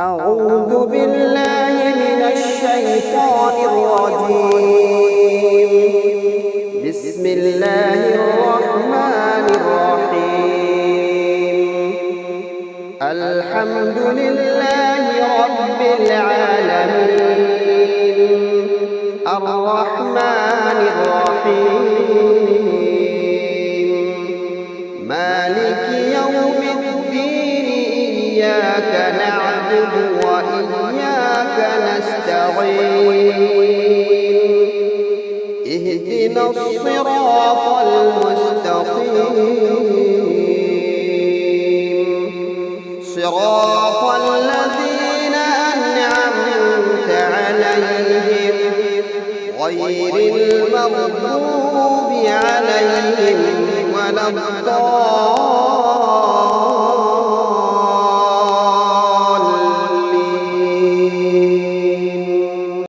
أعوذ بالله من الشيطان الرجيم. بسم الله الرحمن الرحيم. الحمد لله رب العالمين الرحمن الرحيم مالك يوم الدين إياك نعبد وإياك نستعين اهدنا الصراط المستقيم صراط الذين أنعمت عليهم غير المغضوب عليهم ولا الضالين.